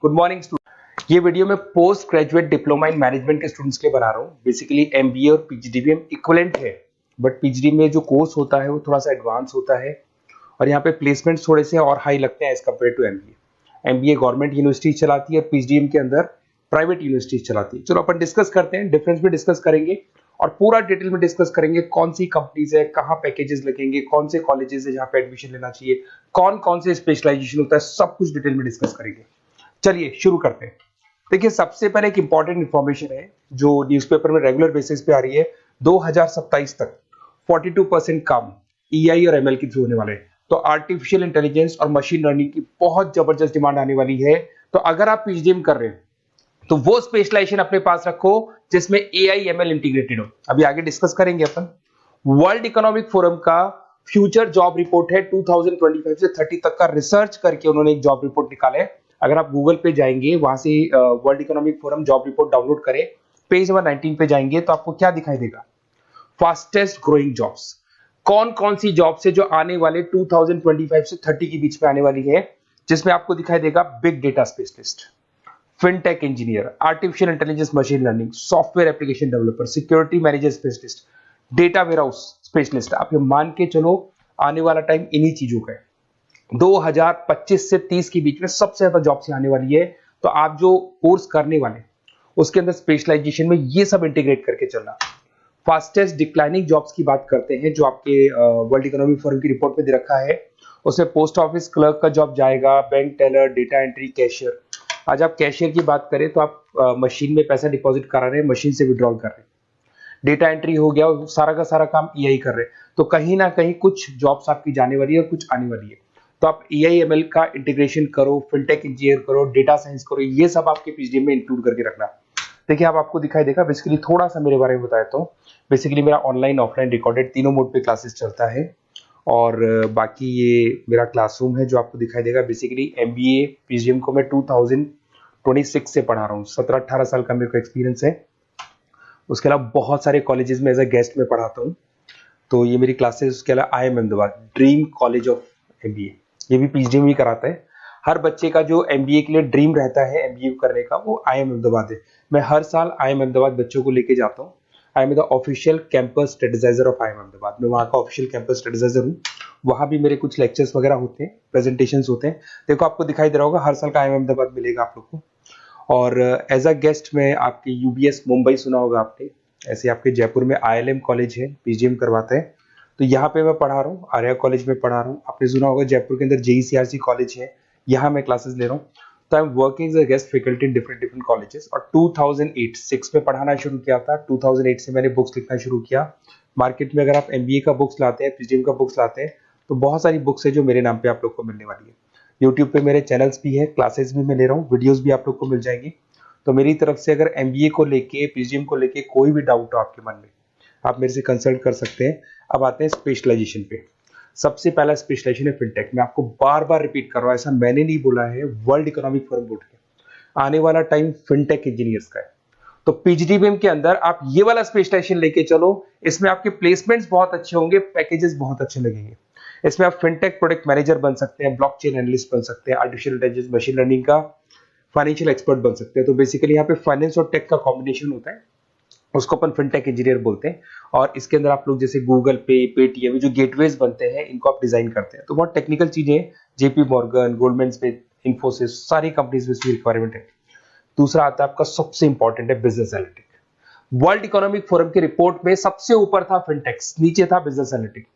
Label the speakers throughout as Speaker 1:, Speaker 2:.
Speaker 1: Good morning student. ये video मैं post graduate diploma in management के स्टूडेंट्स के लिए बना रहा हूँ। बेसिकली एमबीए और पीजीडीबीएम इक्विवेलेंट है, बट पीजीडी में जो कोर्स होता है वो थोड़ा सा एडवांस होता है और यहाँ पे प्लेसमेंट्स थोड़े से और हाई लगते हैं as compare to MBA. MBA government university चलाती है, पीजीडीएम के अंदर प्राइवेट यूनिवर्सिटी चलाती है। चलो अपन डिस्कस करते हैं, डिफरेंस भी डिस्कस करेंगे और पूरा डिटेल में डिस्कस करेंगे कौन सी कंपनीज है, कहाँ पैकेजेस लगेंगे, कौन से कॉलेजेस है जहाँ पे एडमिशन लेना चाहिए, कौन कौन से स्पेशलाइजेशन होता है, सब कुछ डिटेल में डिस्कस करेंगे। चलिए शुरू करते हैं। देखिए सबसे पहले एक इंपॉर्टेंट इंफॉर्मेशन है जो न्यूज़पेपर में रेगुलर बेसिस पे आ रही है। 2027 तक 42% काम ईआई और एमएल के थ्रू होने वाले हैं। तो आर्टिफिशियल इंटेलिजेंस और मशीन लर्निंग की बहुत जबरदस्त डिमांड आने वाली है। तो अगर आप पीजीडीएम कर रहे हैं तो वो स्पेशलाइजेशन अपने पास रखो जिसमें एआई एमएल इंटीग्रेटेड हो। अभी आगे डिस्कस करेंगे अपन। वर्ल्ड इकोनॉमिक फोरम का फ्यूचर जॉब रिपोर्ट है 2025 से 30 तक का रिसर्च करके उन्होंने एक जॉब रिपोर्ट निकाला है। अगर आप गूगल पे जाएंगे, वहां से world economic forum job report download करें, पेज नंबर 19 पे जाएंगे तो आपको क्या दिखाई देगा? फास्टेस्ट ग्रोइंग जॉब्स, कौन कौन सी जॉब्स है जो आने वाले 2025 से 30 के बीच में आने वाली है, जिसमें आपको दिखाई देगा big data specialist, fintech engineer, artificial intelligence machine learning, software application developer, security manager specialist, data warehouse specialist. आप ये मान के चलो आने वाला टाइम इन्हीं चीजों का है। 2025 से 30 के बीच में सबसे ज्यादा जॉब्स आने वाली है। तो आप जो कोर्स करने वाले उसके अंदर स्पेशलाइजेशन में ये सब इंटीग्रेट करके चलना। फास्टेस्ट डिक्लाइनिंग जॉब्स की बात करते हैं जो आपके वर्ल्ड इकोनॉमिक फोरम की रिपोर्ट में दे रखा है। उसमें पोस्ट ऑफिस क्लर्क का जॉब जाएगा, bank teller, data entry, cashier. आज आप कैशियर की बात करें तो आप मशीन में पैसा डिपॉजिट करा रहे हैं, मशीन से विड्रॉल कर रहे हैं। डेटा एंट्री हो गया, सारा का सारा काम ईआई कर रहे हैं। तो कहीं ना कहीं कुछ जॉब्स आपकी जाने वाली है और कुछ आने वाली है। तो आप एआई एमएल का इंटीग्रेशन करो, फिनटेक इंजीनियर करो, डेटा साइंस करो, ये सब आपके पीजीडीएम में इंक्लूड करके रखना। देखिए अब आपको दिखाई देगा। बेसिकली थोड़ा सा मेरे बारे में बताया तो बेसिकली मेरा ऑनलाइन ऑफलाइन रिकॉर्डेड तीनों मोड पे क्लासेस चलता है और बाकी ये मेरा क्लासरूम है जो आपको दिखाई देगा। बेसिकली एमबीए पीजीडीएम को मैं 2026 से पढ़ा रहा हूँ। 17-18 साल का मेरे को एक्सपीरियंस है। उसके अलावा बहुत सारे कॉलेजेस में एज अ गेस्ट में पढ़ाता हूँ। तो ये मेरी क्लासेस, उसके अलावा IIM Ahmedabad dream college of MBA, ये भी पीजीडीएम ही कराता है। हर बच्चे का जो एमबीए के लिए ड्रीम रहता है एमबीए करने का, वो IIM अहमदाबाद है। मैं हर साल IIM अहमदाबाद बच्चों को लेके जाता हूँ। I am the official campus strategiser of IIM Ahmedabad. मैं वहाँ का ऑफिशियल कैंपस स्ट्रेटेजाइजर हूँ। वहाँ भी मेरे कुछ लेक्चर्स वगैरह होते हैं, प्रेजेंटेशंस होते हैं। देखो आपको दिखाई दे रहा होगा, हर साल का IIM अहमदाबाद मिलेगा आप लोग को। और एज अ गेस्ट में आपके यूबीएस मुंबई सुना होगा आपने, ऐसे आपके जयपुर में ILM कॉलेज है, पीजीडीएम करवाता है। तो यहाँ पे मैं पढ़ा रहा हूँ, आर्या कॉलेज में पढ़ा रहा हूँ। आपने सुना होगा जयपुर के अंदर JECRC कॉलेज है, यहाँ मैं क्लासेस ले रहा हूँ। तो I am working as a guest faculty in different different colleges. और 2006 में पढ़ाना शुरू किया था। 2008 से मैंने बुक्स लिखना शुरू किया। मार्केट में अगर आप एमबीए का बुक्स लाते हैं, पीजीडीएम का बुक्स लाते हैं, तो बहुत सारी बुक्स है जो मेरे नाम पे आप लोग को मिलने वाली है। यूट्यूब पे मेरे चैनल्स भी है, क्लासेस भी मैं ले रहा हूँ, वीडियोज भी आप लोग को मिल जाएंगी। तो मेरी तरफ से अगर एमबीए को लेके, पीजीडीएम को लेके कोई भी डाउट हो आपके मन में, आप मेरे से कंसल्ट कर सकते हैं। अब आते हैं स्पेशलाइजेशन पे। सबसे पहला स्पेशलाइजेशन है फिनटेक। मैं आपको बार बार रिपीट कर रहा हूं, ऐसा मैंने नहीं बोला है, वर्ल्ड इकोनॉमिक फोरम बोर्ड के आने वाला टाइम फिनटेक इंजीनियर्स का है। तो पीजीडीबीएम के अंदर आप ये वाला स्पेशलाइजेशन लेके चलो। इसमें आपके प्लेसमेंट्स बहुत अच्छे होंगे, पैकेजेस बहुत अच्छे लगेंगे। इसमें आप फिनटेक प्रोडक्ट मैनेजर बन सकते हैं, ब्लॉकचेन एनालिस्ट बन सकते हैं, आर्टिफिशियल इंटेलिजेंस मशीन लर्निंग का फाइनेंशियल एक्सपर्ट बन सकते हैं। तो बेसिकली यहाँ पे फाइनेंस और टेक का कॉम्बिनेशन होता है, उसको अपन फिनटेक इंजीनियर बोलते हैं। और इसके अंदर आप लोग जैसे गूगल पे, पेटीएम, जो गेटवेज बनते हैं, इनको आप डिजाइन करते हैं। तो बहुत टेक्निकल चीजें हैं। JP Morgan, Goldman Smith, Infosys, सारी कंपनीज में इसकी रिक्वायरमेंट है। दूसरा आता है आपका सबसे इंपॉर्टेंट है business analytic. World economic forum की रिपोर्ट में सबसे ऊपर था फिनटेक्स, नीचे था बिजनेस एनालिटिक।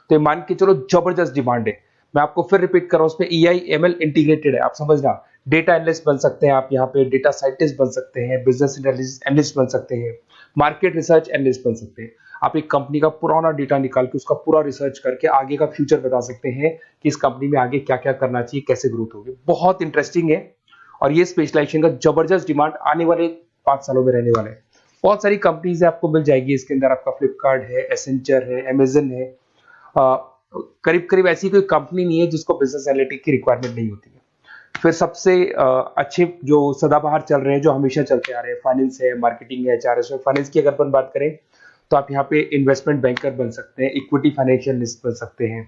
Speaker 1: तो ये मान के चलो जबरदस्त डिमांड है। मैं आपको फिर रिपीट कर रहा हूं, उसमें EI ML इंटीग्रेटेड है। आप समझना, डेटा एनालिस्ट बन सकते हैं आप, यहाँ पे डेटा साइंटिस्ट बन सकते हैं, बिजनेस एनालिस्ट बन सकते हैं, मार्केट रिसर्च एनालिस्ट बन सकते हैं। आप एक कंपनी का पुराना डेटा निकाल के उसका पूरा रिसर्च करके आगे का फ्यूचर बता सकते हैं कि इस कंपनी में आगे क्या क्या करना चाहिए, कैसे ग्रोथ होगी। बहुत इंटरेस्टिंग है और ये स्पेशलाइजेशन का जबरदस्त डिमांड आने वाले 5 सालों में रहने वाले हैं। बहुत सारी कंपनीज आपको मिल जाएगी इसके अंदर। आपका फ्लिपकार्ट है, एसेंचर है, अमेजन है। करीब करीब ऐसी कोई कंपनी नहीं है जिसको बिजनेस एनालिटिक की रिक्वायरमेंट नहीं होती है। फिर सबसे अच्छे जो सदाबहार चल रहे हैं, जो हमेशा चलते आ रहे हैं, फाइनेंस है, मार्केटिंग है, HRS है। फाइनेंस की अगर अपन बात करें तो आप यहाँ पे इन्वेस्टमेंट बैंकर बन सकते हैं, इक्विटी फाइनेंशियल बन सकते हैं,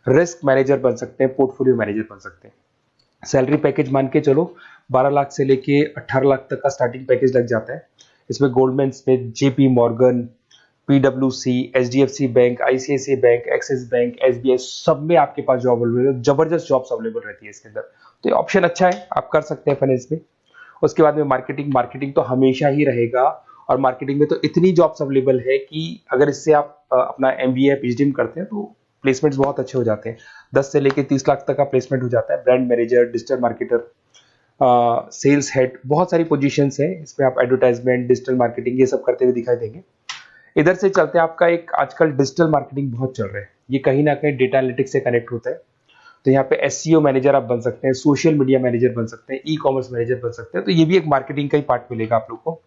Speaker 1: रिस्क मैनेजर बन सकते हैं, पोर्टफोलियो मैनेजर बन सकते हैं। सैलरी पैकेज मान के चलो 12 लाख से लेके 18 लाख तक का स्टार्टिंग पैकेज लग जाता है। इसमें गोल्डमैन स्मिथ, जेपी मॉर्गन, पीडब्ल्यूसी, HDFC bank, ICICI bank, Axis bank, SBI, सब में आपके पास जॉब अवेलेबल है। जबरदस्त जॉब्स अवेलेबल रहती है इसके अंदर, तो ये ऑप्शन अच्छा है, आप कर सकते हैं फाइनेंस में। उसके बाद में मार्केटिंग, मार्केटिंग तो हमेशा ही रहेगा, और मार्केटिंग में तो इतनी जॉब्स अवेलेबल है कि अगर इससे आप अपना एमबीए पीएचडी करते हैं तो प्लेसमेंट्स बहुत अच्छे हो जाते हैं। 10 से लेके 30 लाख तक का प्लेसमेंट हो जाता है। Brand manager, digital marketer, sales head, बहुत सारी पोजीशंस है इसमें। आप एडवर्टाइजमेंट, डिजिटल मार्केटिंग ये सब करते हुए दिखाई देंगे। इधर से चलते हैं, आपका एक आजकल डिजिटल मार्केटिंग बहुत चल रहा है, ये कहीं ना कहीं डेटा एनालिटिक्स से कनेक्ट होता है। तो यहाँ पे एसईओ मैनेजर आप बन सकते हैं, सोशल मीडिया मैनेजर बन सकते हैं, ई कॉमर्स मैनेजर बन सकते हैं, तो ये भी एक मार्केटिंग का ही पार्ट मिलेगा आप लोग को।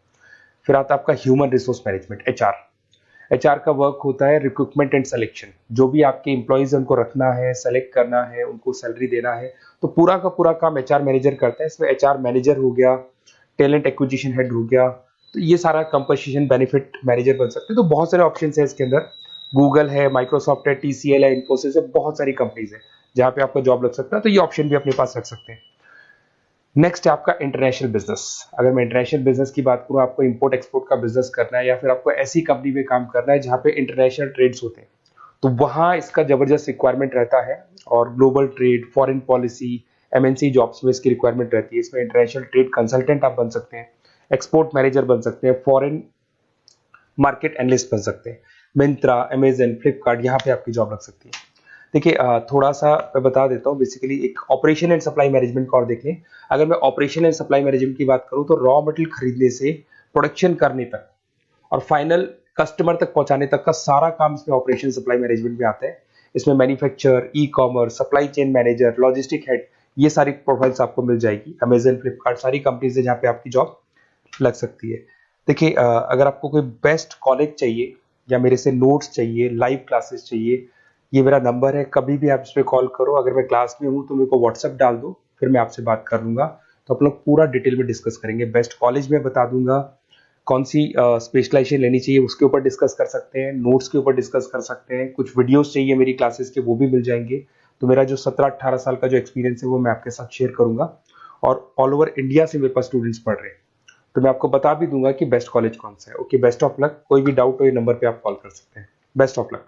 Speaker 1: फिर आता है आपका human resource management, HR. HR का वर्क होता है रिक्रूटमेंट एंड सिलेक्शन। जो भी आपके एम्प्लॉयज उनको रखना है, सेलेक्ट करना है, उनको सैलरी देना है, तो पूरा का पूरा काम एचआर मैनेजर करता है। इसमें एचआर मैनेजर हो गया, टैलेंट एक्विजिशन हेड हो गया, तो ये सारा कंपनसेशन बेनिफिट मैनेजर बन सकते हैं। तो बहुत सारे ऑप्शंस है इसके अंदर। गूगल है, माइक्रोसॉफ्ट है, टीसीएल है, इन्फोसिस है, बहुत सारी कंपनीज है जहां पे आपका जॉब लग सकता है, तो ये ऑप्शन भी अपने पास रख सकते हैं। नेक्स्ट है आपका इंटरनेशनल बिजनेस। अगर मैं इंटरनेशनल बिजनेस की बात करूं, आपको इंपोर्ट एक्सपोर्ट का बिजनेस करना है, या फिर आपको ऐसी कंपनी में काम करना है जहां पे इंटरनेशनल ट्रेड्स होते हैं, तो वहां इसका जबरदस्त रिक्वायरमेंट रहता है। और global trade, foreign policy, MNC jobs में इसकी रिक्वायरमेंट रहती है। इसमें इंटरनेशनल ट्रेड कंसल्टेंट आप बन सकते हैं, एक्सपोर्ट मैनेजर बन सकते हैं, फॉरेन मार्केट एनालिस्ट बन सकते हैं। मिंत्रा, अमेजन, फ्लिपकार्ट, यहाँ पे आपकी जॉब लग सकती है। देखिए थोड़ा सा मैं बता देता हूँ। बेसिकली एक ऑपरेशन एंड सप्लाई मैनेजमेंट का और देख लें। अगर मैं ऑपरेशन एंड सप्लाई मैनेजमेंट की बात करूँ, तो रॉ मटेरियल खरीदने से प्रोडक्शन करने तक और फाइनल कस्टमर तक पहुंचाने तक का सारा काम इसमें ऑपरेशन सप्लाई मैनेजमेंट में आता है। इसमें manufacture, e commerce, supply chain manager, logistic head, ये सारी प्रोफाइल्स आपको मिल जाएगी। अमेजन, फ्लिपकार्ट, सारी कंपनीज है जहाँ पे आपकी जॉब लग सकती है। देखिए अगर आपको कोई बेस्ट कॉलेज चाहिए, या मेरे से नोट्स चाहिए, लाइव क्लासेस चाहिए, ये मेरा नंबर है, कभी भी आप इस पर कॉल करो। अगर मैं क्लास में हूँ तो मेरे को व्हाट्सएप डाल दो, फिर मैं आपसे बात कर लूंगा। तो आप लोग पूरा डिटेल में डिस्कस करेंगे। बेस्ट कॉलेज में बता दूंगा, कौन सी स्पेशलाइजेशन लेनी चाहिए उसके ऊपर डिस्कस कर सकते हैं, नोट्स के ऊपर डिस्कस कर सकते हैं। कुछ वीडियोस चाहिए मेरी क्लासेस के, वो भी मिल जाएंगे। तो मेरा जो 17-18 साल का जो एक्सपीरियंस है वो मैं आपके साथ शेयर करूंगा। और ऑल ओवर इंडिया से मेरे पास स्टूडेंट्स पढ़ रहे हैं, तो मैं आपको बता भी दूंगा कि बेस्ट कॉलेज कौन सा है। Okay, best of luck. कोई भी डाउट हो ये नंबर पे आप कॉल कर सकते हैं। Best of luck.